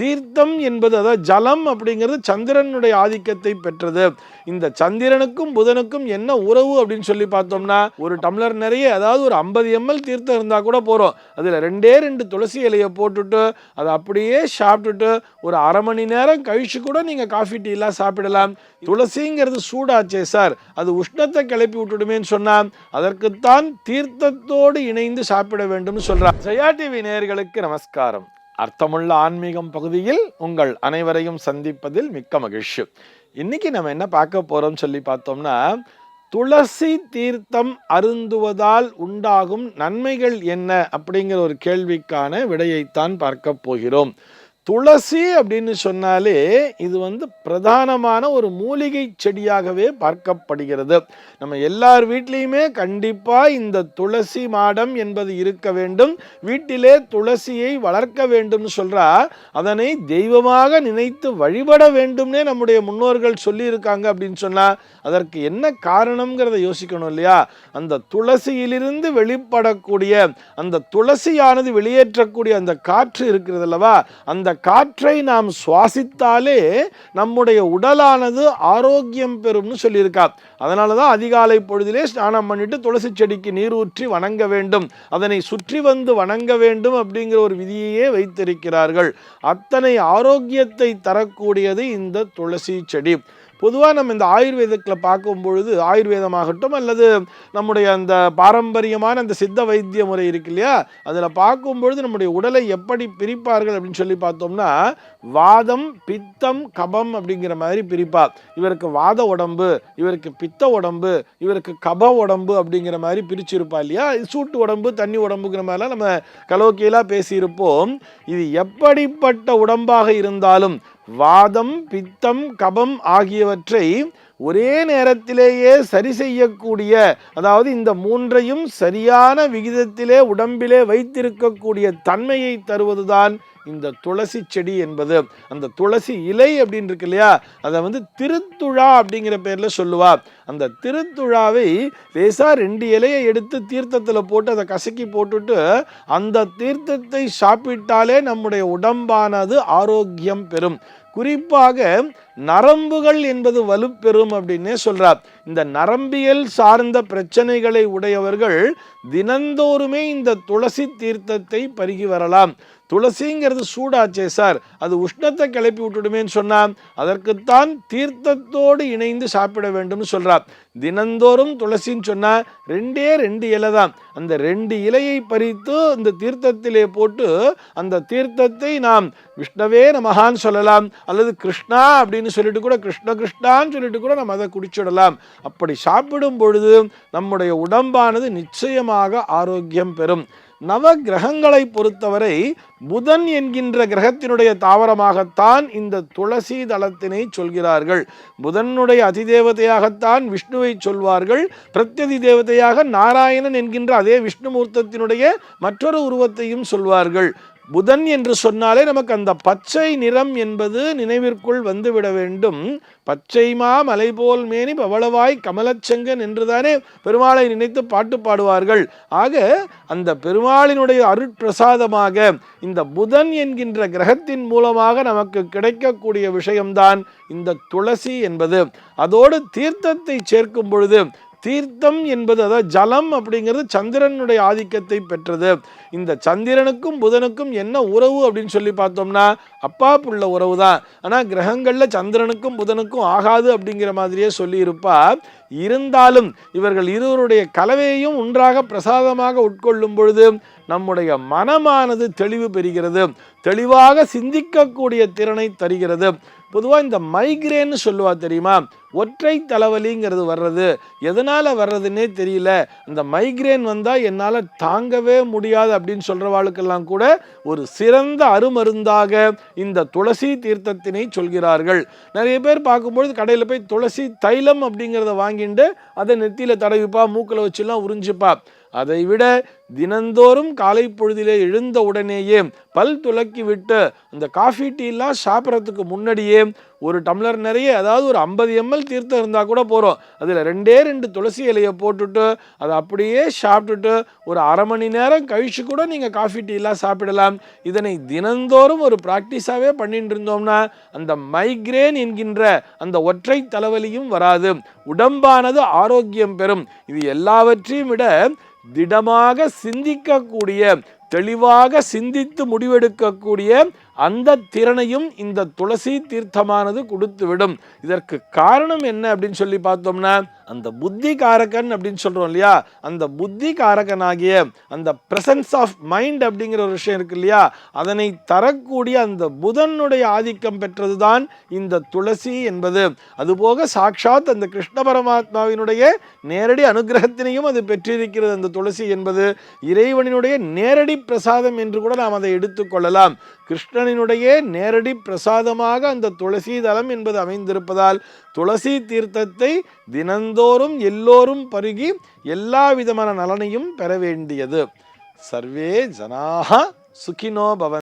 தீர்த்தம் என்பது அதாவது ஜலம் அப்படிங்கிறது சந்திரனுடைய ஆதிக்கத்தை பெற்றது. இந்த சந்திரனுக்கும் புதனுக்கும் என்ன உறவு அப்படின்னு சொல்லி பார்த்தோம்னா, ஒரு டம்ளர் நிறைய அதாவது ஒரு 50 ml தீர்த்தம் இருந்தா கூட போறோம். அதுல 2 துளசி இலையை போட்டுட்டு அதை அப்படியே சாப்பிட்டுட்டு ஒரு அரை மணி நேரம் கழிச்சு கூட நீங்க காஃபி டீ எல்லாம் சாப்பிடலாம். துளசிங்கிறது சூடாச்சே சார், அது உஷ்ணத்தை கிளப்பி விட்டுடுமேன்னு சொன்னா அதற்குத்தான் தீர்த்தத்தோடு இணைந்து சாப்பிட வேண்டும் சொல்றார். ஜெயா டிவி நேயர்களுக்கு நமஸ்காரம். அர்த்தமுள்ள ஆன்மீகம் பகுதியில் உங்கள் அனைவரையும் சந்திப்பதில் மிக்க மகிழ்ச்சி. இன்னைக்கு நம்ம என்ன பார்க்க போறோம் சொல்லி பார்த்தோம்னா, துளசி தீர்த்தம் அருந்துவதால் உண்டாகும் நன்மைகள் என்ன அப்படிங்கிற ஒரு கேள்விக்கான விடையைத்தான் பார்க்க போகிறோம். துளசி அப்படின்னு சொன்னாலே இது பிரதானமான ஒரு மூலிகை செடியாகவே பார்க்கப்படுகிறது. நம்ம எல்லார் வீட்லேயுமே கண்டிப்பாக இந்த துளசி மாடம் என்பது இருக்க வேண்டும். வீட்டிலே துளசியை வளர்க்க வேண்டும் சொல்றா. அதனை தெய்வமாக நினைத்து வழிபட வேண்டும்னே நம்முடைய முன்னோர்கள் சொல்லியிருக்காங்க அப்படின்னு சொன்னால் அதற்கு என்ன காரணம்ங்கிறத யோசிக்கணும் இல்லையா? அந்த துளசியிலிருந்து வெளிப்படக்கூடிய அந்த துளசியானது வெளியேற்றக்கூடிய அந்த காற்று இருக்கிறது அல்லவா, அந்த காற்றை நாம் சுவாசித்தாலே நம்முடைய உடலானது ஆரோக்கியம் பெறும்னு சொல்லியிருக்கா. அதனாலதான் அதிகாலை பொழுதிலே ஸ்நானம் பண்ணிட்டு துளசி செடிக்கு நீர் ஊற்றி வணங்க வேண்டும், அதனை சுற்றி வந்து வணங்க வேண்டும் அப்படிங்கிற ஒரு விதியையே வைத்திருக்கிறார்கள். அத்தனை ஆரோக்கியத்தை தரக்கூடியது இந்த துளசி செடி. பொதுவாக நம்ம இந்த ஆயுர்வேதத்தில் பார்க்கும் பொழுது, ஆயுர்வேதமாகட்டும் அல்லது நம்முடைய அந்த பாரம்பரியமான அந்த சித்த வைத்திய முறை இருக்கு இல்லையா, அதில் பார்க்கும்பொழுது நம்முடைய உடலை எப்படி பிரிப்பார்கள் அப்படின்னு சொல்லி பார்த்தோம்னா, வாதம் பித்தம் கபம் அப்படிங்கிற மாதிரி பிரிப்பார். இவருக்கு வாத உடம்பு, இவருக்கு பித்த உடம்பு, இவருக்கு கப உடம்பு அப்படிங்கிற மாதிரி பிரிச்சிருப்பா இல்லையா. சூட்டு உடம்பு தண்ணி உடம்புங்கிற மாதிரிலாம் நம்ம கலோக்கியலாக பேசியிருப்போம். இது எப்படிப்பட்ட உடம்பாக இருந்தாலும் வாதம் பித்தம் கபம் ஆகியவற்றை ஒரே நேரத்திலேயே சரி செய்யக்கூடிய, அதாவது இந்த மூன்றையும் சரியான விகிதத்திலே உடம்பிலே வைத்திருக்கக்கூடிய தன்மையை தருவதுதான் இந்த துளசி செடி என்பது. அந்த துளசி இலை அப்படின்னு இருக்கு இல்லையா, அதை திருத்துழா அப்படிங்கிற பேர்ல சொல்லுவா. அந்த திருத்துழாவை லேசா 2 இலையை எடுத்து தீர்த்தத்தில் போட்டு அதை கசக்கி போட்டுட்டு அந்த தீர்த்தத்தை சாப்பிட்டாலே நம்முடைய உடம்பானது ஆரோக்கியம் பெறும். குறிப்பாக நரம்புகள் என்பது வலுப்பெறும் அப்படின்னே சொல்றார். இந்த நரம்பியல் சார்ந்த பிரச்சனைகளை உடையவர்கள் தினந்தோறுமே இந்த துளசி தீர்த்தத்தை பருகி வரலாம். துளசிங்கிறது சூடாச்சே சார், அது உஷ்ணத்தை கிளப்பி விட்டுடுமேன்னு சொன்னா அதற்குத்தான் தீர்த்தத்தோடு இணைந்து சாப்பிட வேண்டும் சொல்றார். தினந்தோறும் துளசின்னு சொன்னா 2 இலை தான். அந்த 2 இலையை பறித்து இந்த தீர்த்தத்திலே போட்டு அந்த தீர்த்தத்தை நாம் விஷ்ணவே நமகான்னு சொல்லலாம், அல்லது கிருஷ்ணா அப்படின்னு சொல்லிட்டு கூட கிருஷ்ண கிருஷ்ணான்னு சொல்லிட்டு கூட நம்ம அதை குடிச்சிடலாம். அப்படி சாப்பிடும் பொழுது நம்முடைய உடம்பானது நிச்சயமாக ஆரோக்கியம் பெறும். நவ கிரகங்களை பொறுத்தவரை புதன் என்கின்ற கிரகத்தினுடைய தாவரமாகத்தான் இந்த துளசி தளத்தினை சொல்கிறார்கள். புதனுடைய அதிதேவதையாகத்தான் விஷ்ணுவை சொல்வார்கள். பிரத்யதி தேவதையாக நாராயணன் என்கின்ற அதே விஷ்ணுமூர்த்தத்தினுடைய மற்றொரு உருவத்தையும் சொல்வார்கள். புதன் என்று சொன்னாலே நமக்கு அந்த பச்சை நிறம் என்பது நினைவிற்குள் வந்துவிட வேண்டும். பச்சைமா மலை போல் மேனி பவளவாய் கமலச்செங்கன் என்றுதானே பெருமாளை நினைத்து பாட்டு பாடுவார்கள். ஆக அந்த பெருமாளினுடைய அருட்பிரசாதமாக இந்த புதன் என்கின்ற கிரகத்தின் மூலமாக நமக்கு கிடைக்கக்கூடிய விஷயம்தான் இந்த துளசி என்பது. அதோடு தீர்த்தத்தை சேர்க்கும் பொழுது, தீர்த்தம் என்பது அதாவது ஜலம் அப்படிங்கிறது சந்திரனுடைய ஆதிக்கத்தை பெற்றது. இந்த சந்திரனுக்கும் புதனுக்கும் என்ன உறவு அப்படின்னு சொல்லி பார்த்தோம்னா அப்பா புள்ள உறவு தான். ஆனால் கிரகங்களில் சந்திரனுக்கும் புதனுக்கும் ஆகாது அப்படிங்கிற மாதிரியே சொல்லி இருப்பா. இருந்தாலும் இவர்கள் இருவருடைய கலவையையும் ஒன்றாக பிரசாதமாக உட்கொள்ளும் பொழுது நம்முடைய மனமானது தெளிவு பெறுகிறது, தெளிவாக சிந்திக்கக்கூடிய திறனை தருகிறது. பொதுவாக இந்த மைக்ரேன்னு சொல்லுவா தெரியுமா, ஒற்றை தலைவலிங்கிறது வர்றது எதனால் வர்றதுன்னே தெரியல, அந்த மைக்ரேன் வந்தால் என்னால் தாங்கவே முடியாது அப்படின்னு சொல்கிறவாளுக்கெல்லாம் கூட ஒரு சிறந்த அருமருந்தாக இந்த துளசி தீர்த்தத்தினை சொல்கிறார்கள். நிறைய பேர் பார்க்கும்பொழுது கடையில் போய் துளசி தைலம் அப்படிங்கிறத வாங்கிட்டு அதை நெத்தியில் தடவிப்பா, மூக்கில் வச்சுலாம் உறிஞ்சிப்பா. அதைவிட தினந்தோறும் காலை பொழுதிலே எழுந்த உடனேயே பல் துலக்கி விட்டு அந்த காஃபி டீலாம் சாப்பிட்றதுக்கு முன்னாடியே ஒரு டம்ளர் நிறைய, அதாவது ஒரு 50 ml தீர்த்தம் இருந்தால் கூட போகிறோம், அதில் 2 துளசி இலையை போட்டுட்டு அதை அப்படியே சாப்பிட்டுட்டு ஒரு அரை மணி நேரம் கழிச்சு கூட நீங்கள் காஃபி டீலாம் சாப்பிடலாம். இதனை தினந்தோறும் ஒரு ப்ராக்டிஸாகவே பண்ணிட்டு இருந்தோம்னா அந்த மைக்ரேன் என்கின்ற அந்த ஒற்றை தலைவலியும் வராது, உடம்பானது ஆரோக்கியம் பெறும். இது எல்லாவற்றையும் விட திடமாக சிந்திக்கக்கூடிய, தெளிவாக சிந்தித்து முடிவெடுக்கக்கூடிய அந்த திறனையும் இந்த துளசி தீர்த்தமானது கொடுத்துவிடும். இதற்கு காரணம் என்ன அப்படின்னு சொல்லி பார்த்தோம்னா, அந்த புத்தி காரகன் அப்படின்னு சொல்றோம் இல்லையா, அந்த புத்தி காரகனாகிய அந்த பிரசன்ஸ் ஆஃப் மைண்ட் அப்படிங்கிற ஒரு விஷயம் இருக்கு இல்லையா, அதனை தரக்கூடிய அந்த புதனுடைய ஆதிக்கம் பெற்றதுதான் இந்த துளசி என்பது. அதுபோக சாட்சாத் அந்த கிருஷ்ண பரமாத்மாவினுடைய நேரடி அனுகிரகத்தினையும் அது பெற்றிருக்கிறது. அந்த துளசி என்பது இறைவனினுடைய நேரடி பிரசாதம் என்று கூட நாம் அதை எடுத்துக்கொள்ளலாம். கிருஷ்ணனினுடைய நேரடி பிரசாதமாக அந்த துளசி தலம் என்பது அமைந்திருப்பதால் துளசி தீர்த்தத்தை தினந்தோறும் எல்லோரும் பருகி எல்லா விதமான நலனையும் பெற வேண்டியது. சர்வே ஜனாஹ சுகினோ பவ.